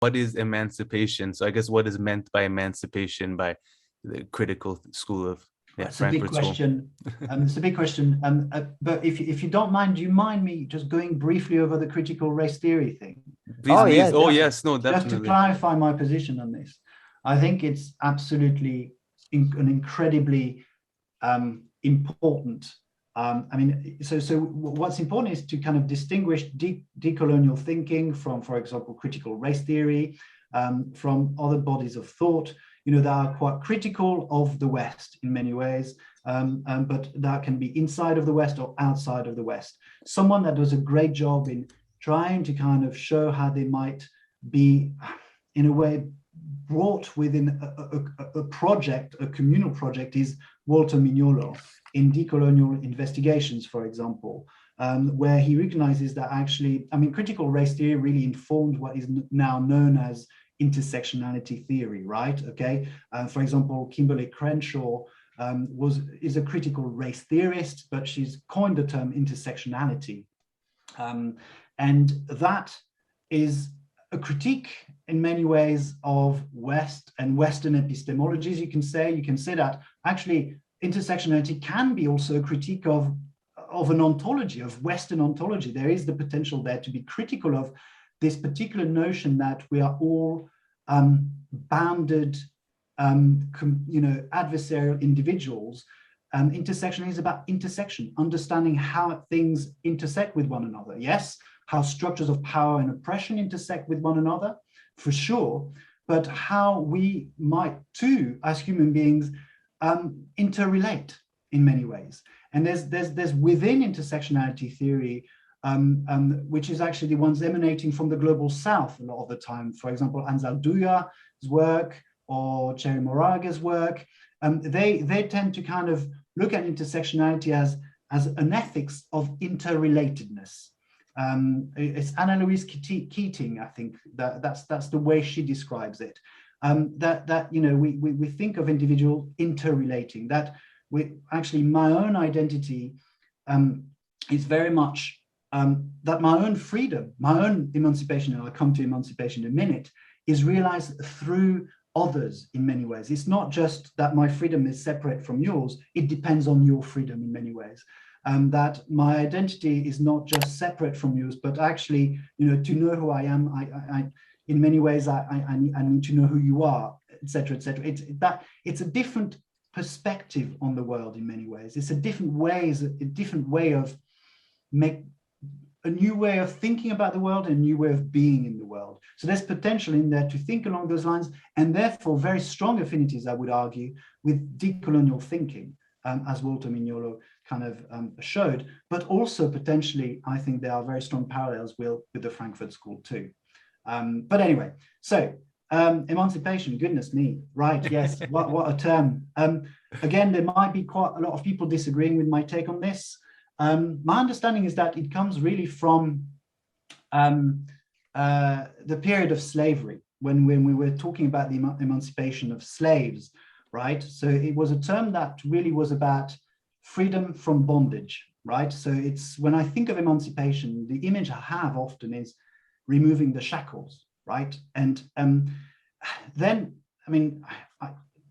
what is emancipation? So I guess what is meant by emancipation by the critical school of It's a big Frankfurt School? question. It's a big question. But if you don't mind, do you mind me just going briefly over the critical race theory thing? Please, please. Yeah, Oh, yes, no, Just to definitely. clarify my position on this, I think it's absolutely an incredibly important. I mean, so what's important is to kind of distinguish decolonial thinking from, for example, critical race theory, from other bodies of thought, you know, that are quite critical of the West in many ways, but that can be inside of the West or outside of the West. Someone that does a great job in trying to kind of show how they might be, in a way, brought within a project, a communal project, is Walter Mignolo in Decolonial Investigations, for example, where he recognizes that actually, I mean, critical race theory really informed what is now known as intersectionality theory, right? Okay. For example, Kimberly Crenshaw is a critical race theorist, but she's coined the term intersectionality. And that is a critique in many ways of West and Western epistemologies. You can say that actually intersectionality can be also a critique of an ontology, of Western ontology. There is the potential there to be critical of this particular notion that we are all bounded, adversarial individuals. Intersection is about intersection, understanding how things intersect with one another. Yes, how structures of power and oppression intersect with one another, for sure, but how we might too, as human beings, interrelate in many ways. And there's within intersectionality theory, which is actually the ones emanating from the global South a lot of the time. For example, Ansel Douya's work or Cherry Moraga's work, they tend to kind of look at intersectionality as an ethics of interrelatedness. It's Anna Louise Keating, I think, that's the way she describes it. That you know, we think of individual interrelating, that we actually, my own identity is very much that my own freedom, my own emancipation, and I'll come to emancipation in a minute, is realized through others in many ways. It's not just that my freedom is separate from yours, it depends on your freedom in many ways. That my identity is not just separate from yours, but actually, you know, to know who I am, I in many ways, I need to know who you are, etc., etc. It's a different perspective on the world in many ways. It's a different way of a new way of thinking about the world, a new way of being in the world. So there's potential in there to think along those lines, and therefore very strong affinities, I would argue, with decolonial thinking, as Walter Mignolo kind of showed, but also potentially, I think there are very strong parallels with the Frankfurt School too. But anyway, so emancipation, goodness me, right, yes, what a term. Again, there might be quite a lot of people disagreeing with my take on this. My understanding is that it comes really from the period of slavery, when we were talking about the emancipation of slaves, right? So it was a term that really was about freedom from bondage, right? So it's, when I think of emancipation, the image I have often is removing the shackles, right? And then, I mean,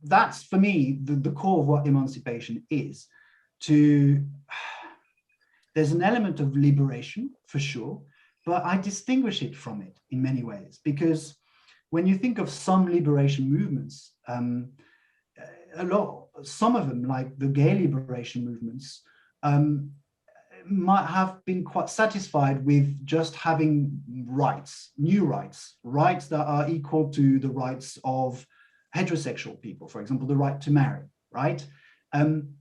that's for me the core of what emancipation is. There's an element of liberation for sure, but I distinguish it from it in many ways, because when you think of some liberation movements, some of them, like the gay liberation movements, might have been quite satisfied with just having rights, new rights that are equal to the rights of heterosexual people, for example, the right to marry, right? And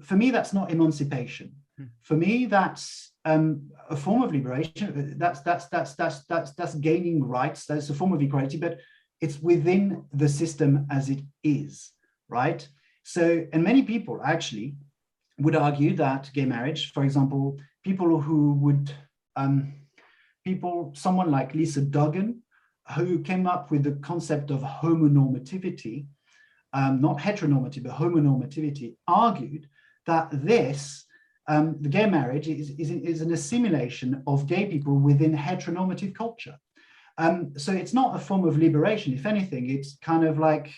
for me, that's not emancipation. For me, that's a form of liberation. That's gaining rights. That's a form of equality, but it's within the system as it is, right? So, and many people actually would argue that gay marriage, for example, people who would, someone like Lisa Duggan, who came up with the concept of homonormativity, not heteronormative, but homonormativity, argued that this, the gay marriage is an assimilation of gay people within heteronormative culture. So it's not a form of liberation. If anything, it's kind of like,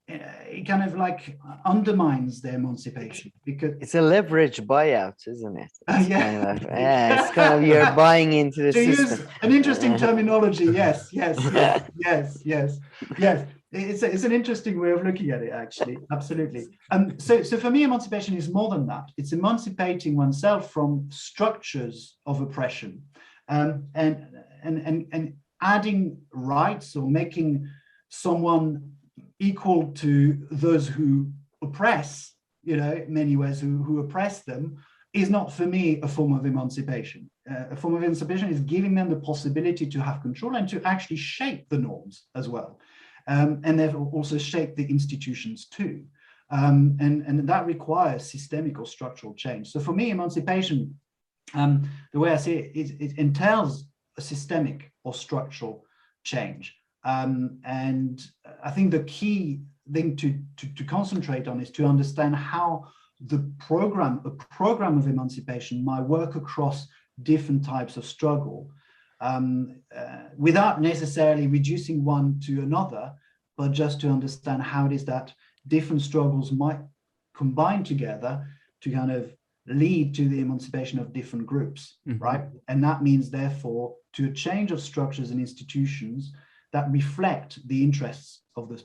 it kind of like undermines their emancipation, because it's a leverage buyout, isn't it? It's yeah. kind of, yeah, it's kind of, you're buying into the To system. use an interesting terminology, yes. It's an interesting way of looking at it, actually. Absolutely. So for me, emancipation is more than that. It's emancipating oneself from structures of oppression, and adding rights, or making someone equal to those who oppress, in many ways, who oppress them, is not, for me, a form of emancipation. A form of emancipation is giving them the possibility to have control and to actually shape the norms as well. And they've also shaped the institutions too. And that requires systemic or structural change. So for me, emancipation, the way I see it, it entails a systemic or structural change. And I think the key thing to concentrate on is to understand how a program of emancipation might work across different types of struggle, without necessarily reducing one to another, but just to understand how it is that different struggles might combine together to kind of lead to the emancipation of different groups, right? And that means, therefore, to a change of structures and institutions that reflect the interests of those